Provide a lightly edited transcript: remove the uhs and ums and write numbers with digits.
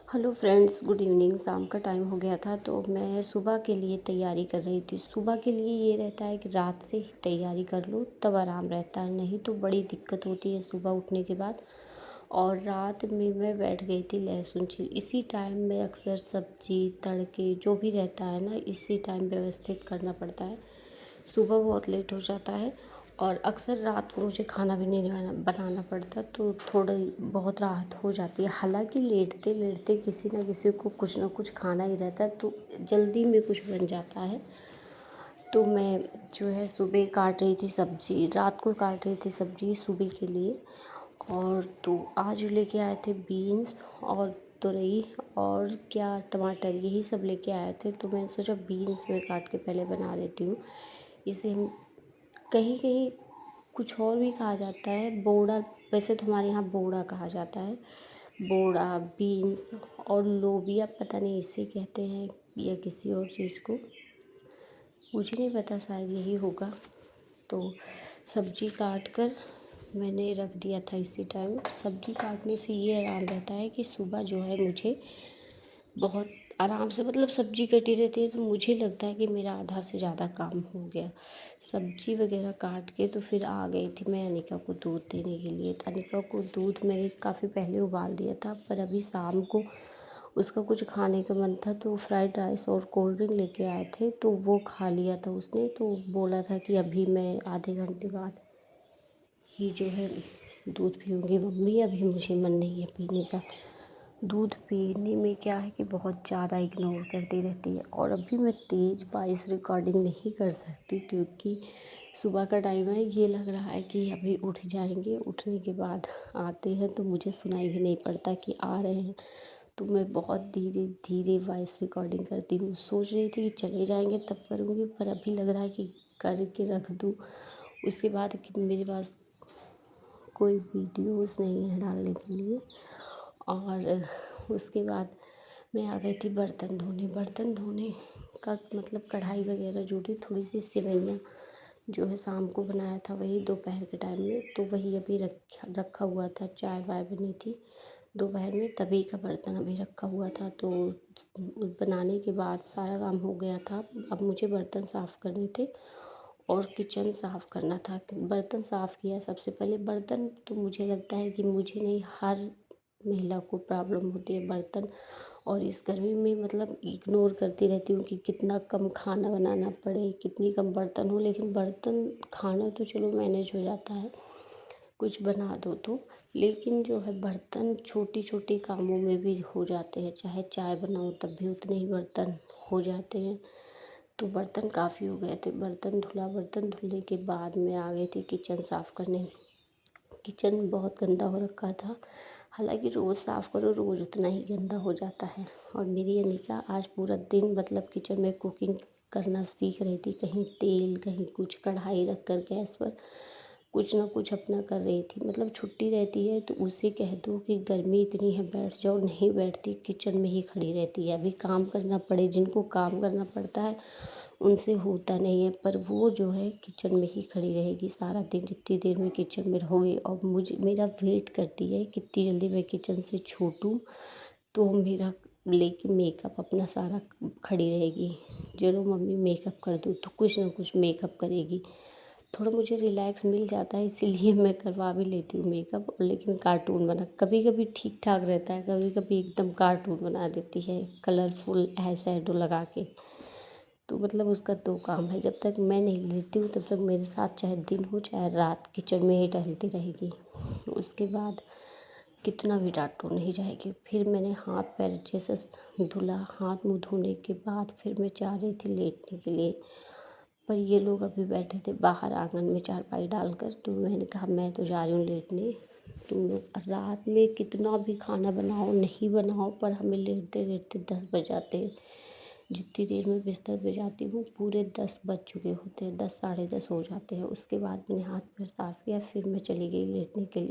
Hello friends, good evening. शाम का time हो गया था तो मैं सुबह के लिए तैयारी कर रही थी। सुबह के लिए ये रहता है कि रात से ही तैयारी कर लो तब आराम रहता है, नहीं तो बड़ी दिक्कत होती है सुबह उठने के बाद। और रात में मैं बैठ गई थी लहसुन छील। इसी टाइम में अक्सर सब्जी तड़के जो भी रहता है ना, इसी टाइम व्यवस्थित करना पड़ता है। सुबह बहुत लेट हो जाता है और अक्सर रात को मुझे खाना भी नहीं बनाना पड़ता, तो थोड़ी बहुत राहत हो जाती है। हालांकि लेटते लेटते किसी ना किसी को कुछ ना कुछ खाना ही रहता है, तो जल्दी में कुछ बन जाता है। तो मैं जो है सुबह काट रही थी सब्जी, रात को काट रही थी सब्जी सुबह के लिए। और तो आज लेके आए थे बीन्स और तुरई और क्या टमाटर, यही सब लेके आए थे। तो मैंने सोचा बीन्स में काट के पहले बना देती हूँ। इसे हम कहीं कहीं कुछ और भी कहा जाता है, बोड़ा। वैसे तो हमारे यहाँ बोड़ा कहा जाता है। बोड़ा, बीन्स और लोबिया, पता नहीं इसे कहते हैं या किसी और चीज़ को, मुझे नहीं पता, शायद यही होगा। तो सब्जी काट कर मैंने रख दिया था। इसी टाइम सब्जी काटने से ये आराम रहता है कि सुबह जो है मुझे बहुत आराम से, मतलब सब्जी कटी रहती है तो मुझे लगता है कि मेरा आधा से ज़्यादा काम हो गया। सब्जी वगैरह काट के तो फिर आ गई थी मैं अनिका को दूध देने के लिए। तो अनिका को दूध मैंने काफ़ी पहले उबाल दिया था, पर अभी शाम को उसका कुछ खाने का मन था तो फ्राइड राइस और कोल्ड ड्रिंक लेके आए थे, तो वो खा लिया था उसने। तो बोला था कि अभी मैं आधे घंटे बाद ही जो है दूध पीऊँगी मम्मी, अभी मुझे मन नहीं है पीने का। दूध पीने में क्या है कि बहुत ज़्यादा इग्नोर करती रहती है। और अभी मैं तेज़ वॉइस रिकॉर्डिंग नहीं कर सकती क्योंकि सुबह का टाइम है। ये लग रहा है कि अभी उठ जाएंगे, उठने के बाद आते हैं तो मुझे सुनाई भी नहीं पड़ता कि आ रहे हैं। तो मैं बहुत धीरे धीरे वॉइस रिकॉर्डिंग करती हूँ। सोच रही थी कि चले जाएंगे तब करूँगी, पर अभी लग रहा है कि करके रख दूँ। उसके बाद कि मेरे पास कोई वीडियोस नहीं है डालने के लिए। और उसके बाद मैं आ गई थी बर्तन धोने। बर्तन धोने का मतलब कढ़ाई वगैरह जो थी, थोड़ी सी सेवइयाँ जो है शाम को बनाया था वही दोपहर के टाइम में, तो वही अभी रखा हुआ था। चाय वाय बनी थी दोपहर में, तभी का बर्तन अभी रखा हुआ था। तो बनाने के बाद सारा काम हो गया था। अब मुझे बर्तन साफ़ करने थे और किचन साफ़ करना था। बर्तन साफ़ किया सबसे पहले। बर्तन तो मुझे लगता है कि मुझे नहीं, हर महिला को प्रॉब्लम होती है बर्तन। और इस गर्मी में मतलब इग्नोर करती रहती हूँ कि कितना कम खाना बनाना पड़े, कितनी कम बर्तन हो। लेकिन बर्तन खाना तो चलो मैनेज हो जाता है, कुछ बना दो तो। लेकिन जो है बर्तन छोटी छोटी कामों में भी हो जाते हैं, चाहे चाय बनाओ तब भी उतने ही बर्तन हो जाते हैं। तो बर्तन काफ़ी हो गए थे। बर्तन धुला, बर्तन धुलने के बाद मैं आ गई थी किचन साफ़ करने। किचन बहुत गंदा हो रखा था। हालांकि रोज़ साफ़ करो रोज़ उतना ही गंदा हो जाता है। और मेरी अनिका आज पूरा दिन मतलब किचन में कुकिंग करना सीख रही थी। कहीं तेल, कहीं कुछ, कढ़ाई रख कर गैस पर कुछ ना कुछ अपना कर रही थी। मतलब छुट्टी रहती है तो उसे कह दो कि गर्मी इतनी है बैठ जाओ, नहीं बैठती, किचन में ही खड़ी रहती है। अभी काम करना पड़े, जिनको काम करना पड़ता है उनसे होता नहीं है, पर वो जो है किचन में ही खड़ी रहेगी सारा दिन। जितनी देर में किचन में रहोगी और मुझे, मेरा वेट करती है कितनी जल्दी मैं किचन से छूटूं। तो मेरा लेके मेकअप अपना सारा खड़ी रहेगी। चलो मम्मी मेकअप कर दूँ, तो कुछ ना कुछ मेकअप करेगी। थोड़ा मुझे रिलैक्स मिल जाता है, इसीलिए मैं करवा भी लेती हूँ मेकअप। लेकिन कार्टून बना, कभी कभी ठीक ठाक रहता है, कभी कभी एकदम कार्टून बना देती है कलरफुल आई शैडो लगा के। तो मतलब उसका दो काम है, जब तक मैं नहीं लेटी हूँ तब तक मेरे साथ चाहे दिन हो चाहे रात किचन में ही टहलती रहेगी। उसके बाद कितना भी डांटो नहीं जाएगी। फिर मैंने हाथ पैर अच्छे से धुला। हाथ मुँह धोने के बाद फिर मैं जा रही थी लेटने के लिए, पर ये लोग अभी बैठे थे बाहर आंगन में चारपाई डालकर। तो मैंने कहा मैं तो जा रही हूँ लेटने। तुम लोग रात में कितना भी खाना बनाओ नहीं बनाओ, पर हमें लेटते लेटते 10 बज जाते हैं। जितनी देर में बिस्तर पे जाती हूँ पूरे 10 बज चुके होते हैं, 10 साढ़े 10 हो जाते हैं। उसके बाद मैंने हाथ पैर साफ़ किया, फिर मैं चली गई लेटने के लिए।